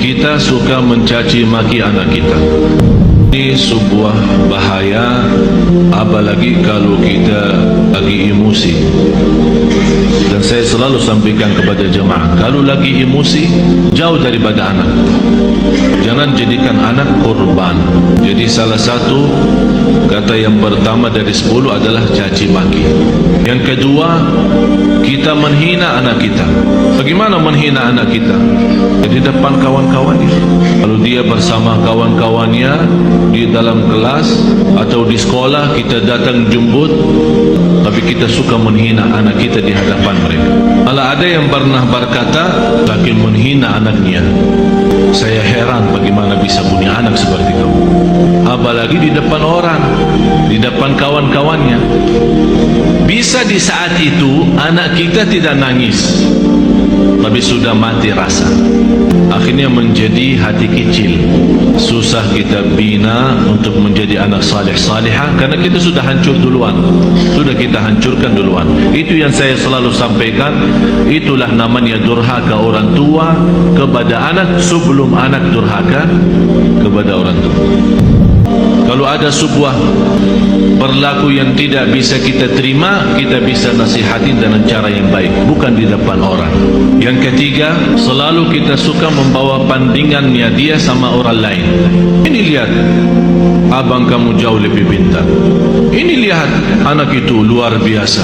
kita suka mencaci maki anak kita. Ini sebuah bahaya, apalagi kalau kita lagi emosi. Dan saya selalu sampaikan kepada jemaah, kalau lagi emosi, jauh daripada anak. Jangan jadikan anak korban. Jadi salah satu kata yang pertama dari 10 adalah caci maki. Yang kedua, kita menghina anak kita. Bagaimana menghina anak kita? Di depan kawan-kawannya. Kalau dia bersama kawan-kawannya di dalam kelas atau di sekolah, kita datang jemput, tapi kita suka menghina anak kita di hadapan mereka. Malah ada yang pernah berkata, saking menghina anaknya, saya heran bagaimana bisa punya anak seperti kamu. Apalagi di depan orang, di depan kawan-kawannya. Bisa di saat itu anak kita tidak nangis, tapi sudah mati rasa. Akhirnya menjadi hati kecil. Susah kita bina untuk menjadi anak saleh-salihah karena kita sudah hancur duluan. Sudah kita hancurkan duluan. Itu yang saya selalu sampaikan. Itulah namanya durhaka orang tua kepada anak sebelum anak durhaka kepada orang tua. Kalau ada sebuah berlaku yang tidak bisa kita terima, kita bisa nasihatin dengan cara yang baik, bukan di depan orang. Yang ketiga, selalu kita suka membawa bandingannya dia sama orang lain. Ini lihat, abang kamu jauh lebih pintar. Ini lihat, anak itu luar biasa.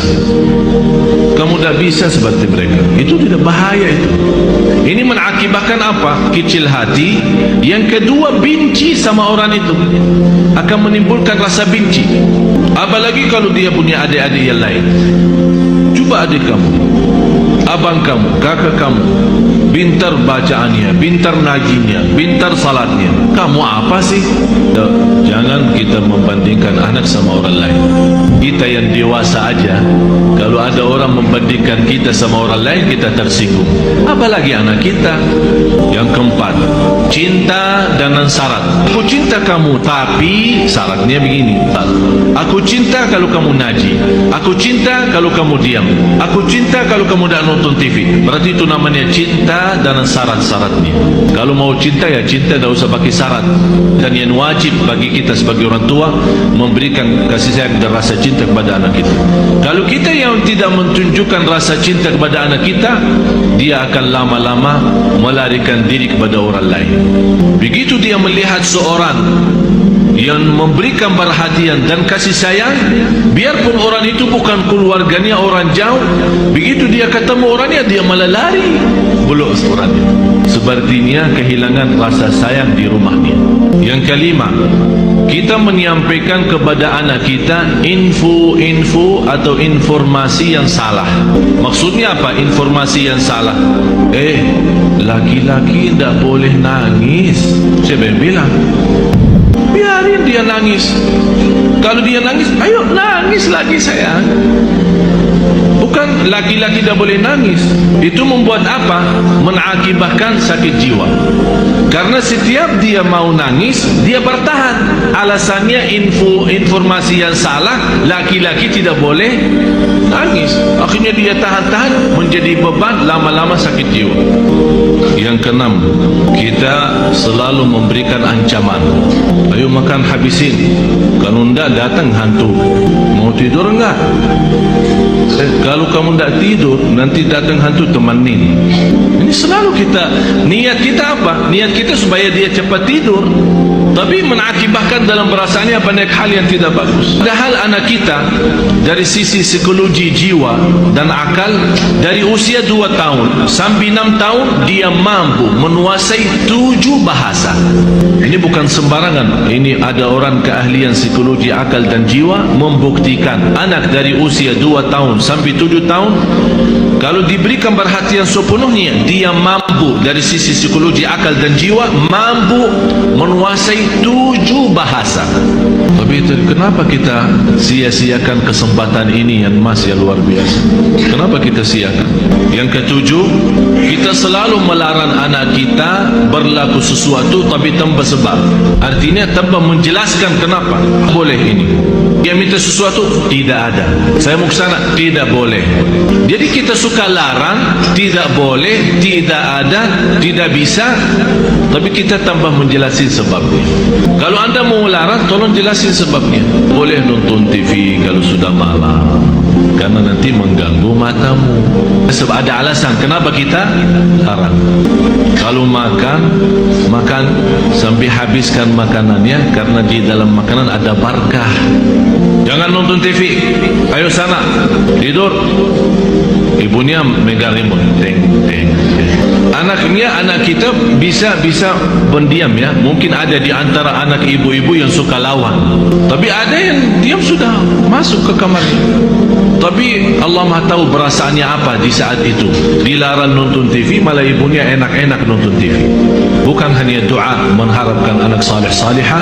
Kamu tidak bisa seperti mereka. Itu tidak bahaya itu. Ini mengakibatkan apa? Kecil hati. Yang kedua, benci sama orang itu. Akan menimbulkan rasa benci. Apalagi kalau dia punya adik-adik yang lain. Coba adik kamu, abang kamu, kakak kamu, pintar bacaannya, pintar ngajinya, pintar salatnya. Kamu apa sih? Jangan kita membandingkan anak sama orang lain. Kita yang dewasa aja, kalau ada orang membandingkan kita sama orang lain, kita tersinggung. Apalagi anak kita. Yang keempat, cinta dengan syarat. Aku cinta kamu, tapi syaratnya begini. Aku cinta kalau kamu ngaji. Aku cinta kalau kamu diam. Aku cinta kalau kamu tidak nonton TV. Berarti itu namanya cinta dengan syarat-syaratnya. Kalau mau cinta ya cinta, tidak usah pakai syarat. Dan yang wajib bagi kita sebagai orang tua, memberikan kasih sayang dan rasa cinta kepada anak kita. Kalau kita yang tidak menunjukkan rasa cinta kepada anak kita, dia akan lama-lama melarikan diri kepada orang lain. Begitu dia melihat seorang yang memberikan perhatian dan kasih sayang, biarpun orang itu bukan keluarganya, orang jauh, begitu dia ketemu orangnya, dia malah lari belum orangnya. Sepertinya kehilangan rasa sayang di rumahnya. Yang kelima, kita menyampaikan kepada anak kita info-info atau informasi yang salah. Maksudnya apa informasi yang salah? Laki-laki tidak boleh nangis. Siapa yang bilang? Biarin dia nangis. Kalau dia nangis, ayo nangis lagi sayang. Bukan laki-laki tidak boleh nangis. Itu membuat apa? Mengakibatkan sakit jiwa. Karena setiap dia mau nangis, dia bertahan. Alasannya informasi yang salah, laki-laki tidak boleh nangis. Akhirnya dia tahan-tahan, menjadi beban, lama-lama sakit jiwa. Yang keenam, kita selalu memberikan ancaman. Ayo makan habisin. Kalau tidak datang hantu. Mau tidur enggak? Kalau kamu tidak tidur, nanti datang hantu temenin. Ini selalu kita, niat kita apa? Niat kita supaya dia cepat tidur, tapi mengakibatkan dalam perasaannya banyak hal yang tidak bagus. Padahal anak kita dari sisi psikologi jiwa dan akal, dari usia 2 tahun sampai 6 tahun dia mampu menguasai 7 bahasa. Ini bukan sembarangan. Ini ada orang keahlian psikologi akal dan jiwa membuktikan anak dari usia 2 tahun sampai 7 tahun, kalau diberikan perhatian sepenuhnya, dia mampu dari sisi psikologi akal dan jiwa mampu menguasai 7 bahasa. Tapi kenapa kita sia-siakan kesempatan ini yang emas yang luar biasa? Kenapa kita siakan? Yang ketujuh, kita selalu melarang anak kita berlaku sesuatu tapi tanpa sebab. Artinya tanpa menjelaskan kenapa boleh ini. Dia minta sesuatu, tidak ada. Saya mau ke sana, tidak boleh. Jadi kita suka larang, tidak boleh, tidak ada, tidak bisa. Tapi kita tambah menjelasin sebabnya. Kalau anda mau larang, tolong jelasin sebabnya. Boleh nonton TV kalau sudah malam, karena nanti mengganggu matamu. Sebab ada alasan kenapa kita larang. Kalau makan sampai habiskan makanannya, karena di dalam makanan ada barakah. Jangan nonton TV, ayo sana tidur. Ibunya megang remote, teng. Anak kita bisa pendiam ya. Mungkin ada di antara anak ibu-ibu yang suka lawan, tapi ada yang diam sudah masuk ke kamarnya. Tapi Allah Maha tahu perasaannya apa di saat itu. Dilarang nonton TV, malah ibunya enak-enak nonton TV. Bukan hanya doa mengharapkan anak salih-salihah,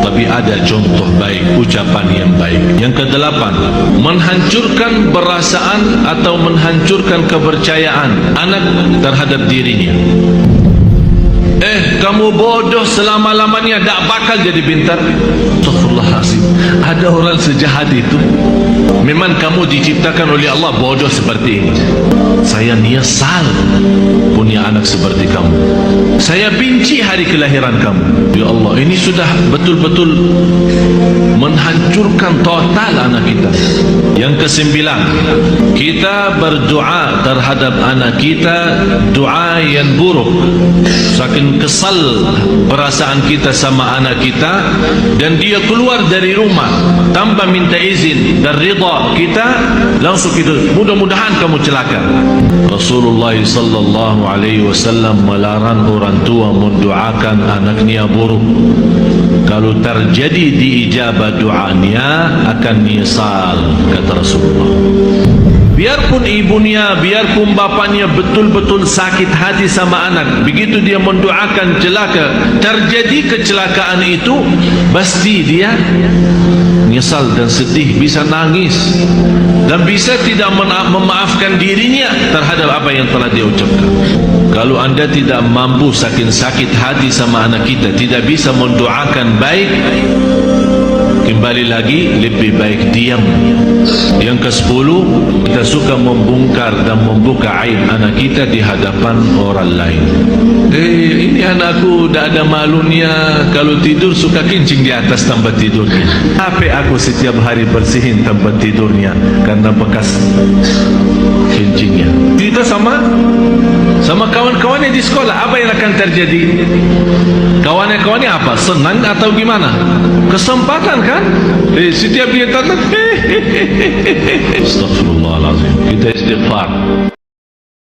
tapi ada contoh baik, ucapan yang baik. Yang kedelapan, menghancurkan perasaan atau menghancurkan kepercayaan anak terhadap dirinya. Kamu bodoh selama-lamanya, tak bakal jadi pintar. Astaghfirullahaladzim, ada orang sejahat itu? Memang kamu diciptakan oleh Allah bodoh seperti ini. Saya nyesal punya anak seperti kamu. Saya benci hari kelahiran kamu. Ya Allah, ini sudah betul-betul menghancurkan total anak kita. Yang kesembilan, kita berdoa terhadap anak kita doa yang buruk. Saking kesal perasaan kita sama anak kita, dan dia keluar dari rumah tanpa minta izin dan ridha kita, langsung kita, mudah-mudahan kamu celaka. Rasulullah sallallahu alaihi wasallam melarang orang tua mendoakan anaknya buruk. Kalau terjadi diijabah doanya, akan nyesal, kata Rasulullah. Biarpun ibunya, biarpun bapaknya betul-betul sakit hati sama anak, begitu dia mendoakan celaka, terjadi kecelakaan itu, pasti dia nyesal dan sedih, bisa nangis, dan bisa tidak memaafkan dirinya terhadap apa yang telah dia ucapkan. Kalau anda tidak mampu saking sakit hati sama anak kita, tidak bisa mendoakan baik, kembali lagi, lebih baik diam. Yang ke-10, kita suka membongkar dan membuka aib anak kita di hadapan orang lain. Ini anakku tak ada malunya, kalau tidur suka kencing di atas tempat tidurnya. Sampai aku setiap hari bersihin tempat tidurnya karena bekas kencingnya. Kita sama kawan-kawannya di sekolah, apa yang akan terjadi? Kawan-kawannya apa? Senang atau gimana? Kesempatan kan? Setiap dia datang, Astaghfirullahaladzim, kita istighfar.